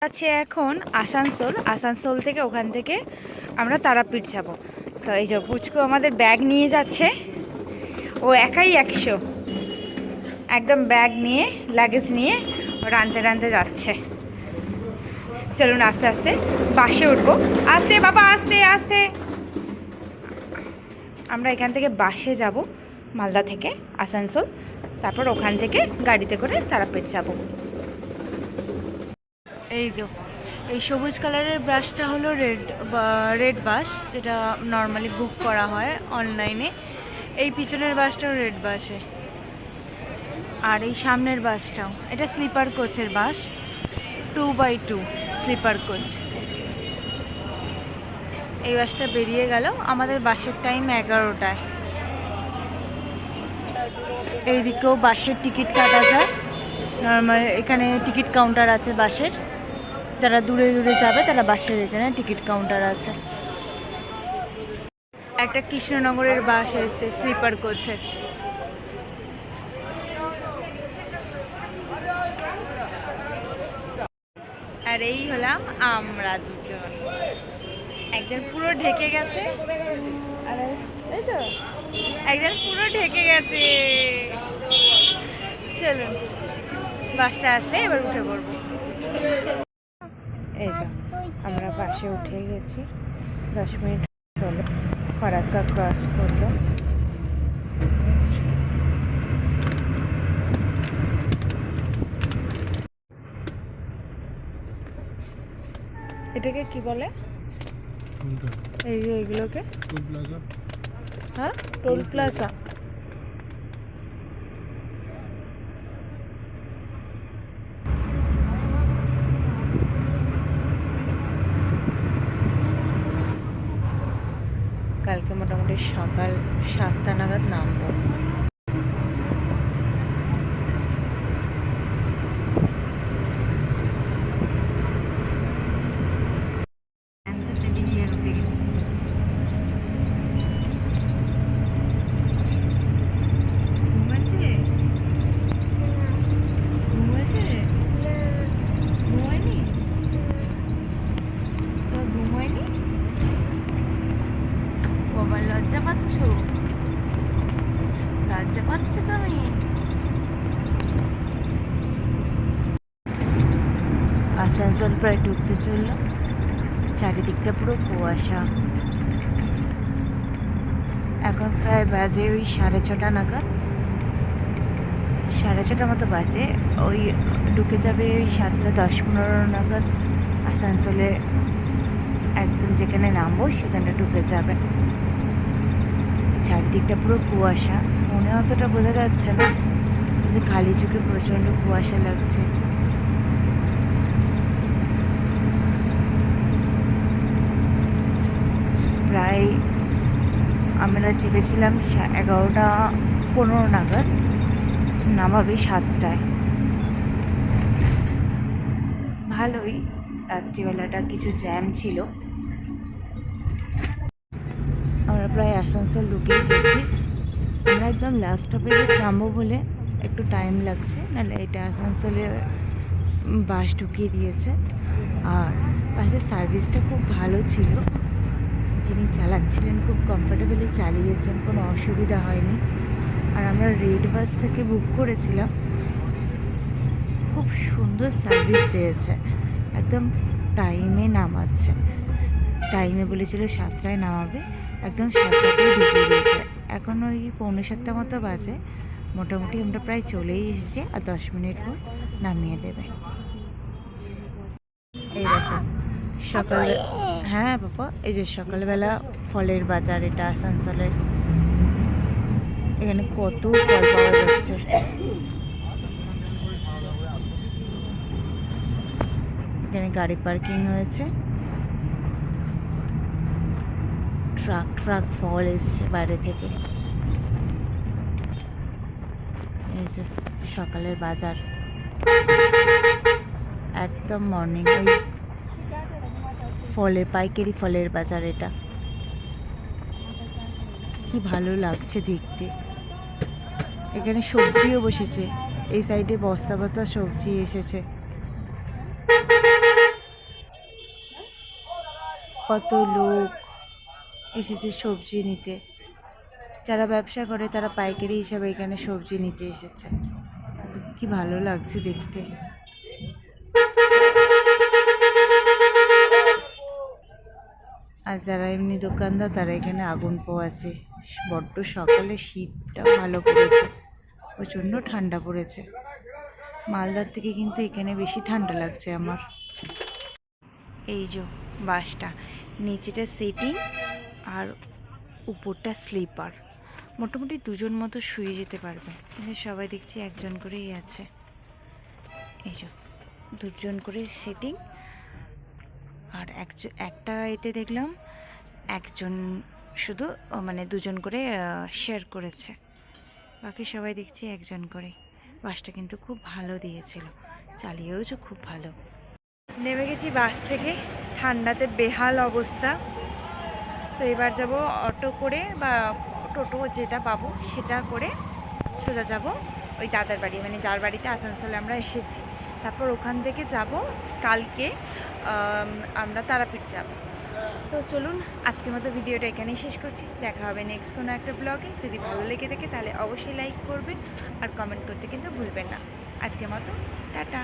আছে এখন আসানসোল থেকে ওখান থেকে আমরা তারাপীঠ যাব। তো এই যে পুচকু আমাদের ব্যাগ নিয়ে যাচ্ছে, ও একাই 100 একদম ব্যাগ নিয়ে লাগেজ নিয়ে ও টানতে টানতে যাচ্ছে। চলুন আস্তে আস্তে বাসে উঠবো। আস্তে বাবা, আস্তে আস্তে। আমরা এখান থেকে বাসে যাব মালদা থেকে আসানসোল, তারপর ওখান থেকে গাড়িতে করে তারাপীঠ যাব। এই যে এই সবুজ কালারের বাসটা হলো রেড বাস, যেটা নর্মালি বুক করা হয় অনলাইনে। এই পিছনের বাসটাও রেড বাসে, আর এই সামনের বাসটাও, এটা স্লিপার কোচের বাস, 2x2 স্লিপার কোচ। এই বাসটা বেরিয়ে গেল, আমাদের বাসের টাইম 11টায়। এইদিকেও বাসের টিকিট কাটা যায় নর্মাল, এখানে টিকিট কাউন্টার আছে বাসের। যারা দূরে দূরে যাবে তারা বাসের এখানে টিকিট কাউন্টার আছে। একটা কৃষ্ণনগরের বাস এসছে স্লিপার কোচের। আর এই হলাম আমরা দুজন, একজন পুরো ঢেকে গেছে আর এই তো একজন পুরো ঢেকে গেছে। চলুন বাসটা আসলে এবার উঠে পড়বো। এই যে আমরা বাসে উঠে গেছি, 10 মিনিট হলো ফারাক্কা ক্রস করলো। এটাকে কি বলে? এই যে এগুলোকে টোল প্লাজা। হ্যাঁ, টোল প্লাজা। কালকে মোটামুটি সকাল 7টা নাগাদ নামবো। লজ্জা পাচ্ছ তুমি? আসানসোল প্রায় ঢুকতে চললো, চারিদিকটা পুরো কুয়াশা। এখন প্রায় বাজে ওই 6:30 নাগাদ, 6:30 মতো বাজে। ওই ঢুকে যাবে ওই 7:10-15 নাগাদ আসানসোলে, একদম যেখানে নামবো সেখানে ঢুকে যাবে। চারিদিকটা পুরো কুয়াশা, ফোনে অতটা বোঝা যাচ্ছে না, কিন্তু খালি চোখে প্রচণ্ড কুয়াশা লাগছে। প্রায় আমরা চেপেছিলাম 11:15 নাগাদ, নামাবে 7টায়। ভালোই, রাত্রিবেলাটা কিছু জ্যাম ছিল। আমরা প্রায় আসানসোল ঢুকেই গেছি। আমরা একদম লাস্ট স্টপে নামবো বলে একটু টাইম লাগছে, নাহলে এটা আসানসোলের বাস ঢুকিয়ে দিয়েছে। আর বাসের সার্ভিসটা খুব ভালো ছিল, যিনি চালাচ্ছিলেন খুব কমফোর্টেবলি চালিয়েছেন, কোনো অসুবিধা হয়নি। আর আমরা রেড বাস থেকে বুক করেছিলাম, খুব সুন্দর সার্ভিস দিয়েছে, একদম টাইমে নামাচ্ছে। টাইমে বলেছিল 7টায় নামাবে, একদম 7টায় ঢুকিয়ে দিয়েছে। এখন ওই 6:45 মতো বাজে, মোটামুটি আমরা প্রায় চলেই এসেছি, আর 10 মিনিট পর নামিয়ে দেবে। এই দেখো সকালে, হ্যাঁ বাবা, এই যে সকালবেলা ফলের বাজার, এটা আসানসোলের। এখানে কত ফল পাওয়া যাচ্ছে। এখানে গাড়ি পার্কিং হয়েছে, ট্রাক ফল এসছে বাইরে থেকে। এই যে সকালের বাজার, একদম মর্নিং, ওই ফলের পাইকারি ফলের বাজার। এটা কি ভালো লাগছে দেখতে। এখানে সবজিও বসেছে, এই সাইডে বস্তা বস্তা সবজি এসেছে। কত লোক এসেছে সবজি নিতে। যারা ব্যবসা করে তারা পাইকারি হিসাবে এখানে সবজি নিতে এসেছে। কি ভালো লাগছে দেখতে। আর যারা এমনি দোকানদার তারা এখানে আগুন পোয়াচ্ছে। বড্ড সকালে শীতটাও ভালো পড়েছে, প্রচণ্ড ঠান্ডা পড়েছে। মালদার থেকে কিন্তু এখানে বেশি ঠান্ডা লাগছে আমার। এই যে বাসটা, নিচেটা সিটিং আর উপরটা স্লিপার। মোটামুটি দুজন মতো শুয়ে যেতে পারবে, কিন্তু সবাই দেখছি একজন করেই আছে। এই যে দুজন করে সিটিং, আর একটা এতে দেখলাম একজন শুধু মানে দুজন করে শেয়ার করেছে, বাকি সবাই দেখছি একজন করে। বাসটা কিন্তু খুব ভালো দিয়েছিল, চালিয়েওছে খুব ভালো। নেমে গেছি বাস থেকে, ঠান্ডাতে বেহাল অবস্থা। তো এবার যাব অটো করে বা টোটো যেটা পাবো সেটা করে সোজা যাব ওই দাদার বাড়ি, মানে যার বাড়িতে আসানসোলে আমরা এসেছি। তারপর ওখান থেকে যাব কালকে আমরা তারাপীঠ যাব। তো চলুন আজকের মতো ভিডিওটা এখানেই শেষ করছি। দেখা হবে নেক্সট কোনো একটা ব্লগে। যদি ভালো লেগে থাকে তাহলে অবশ্যই লাইক করবেন আর কমেন্ট করতে কিন্তু ভুলবেন না। আজকের মতো টাটা।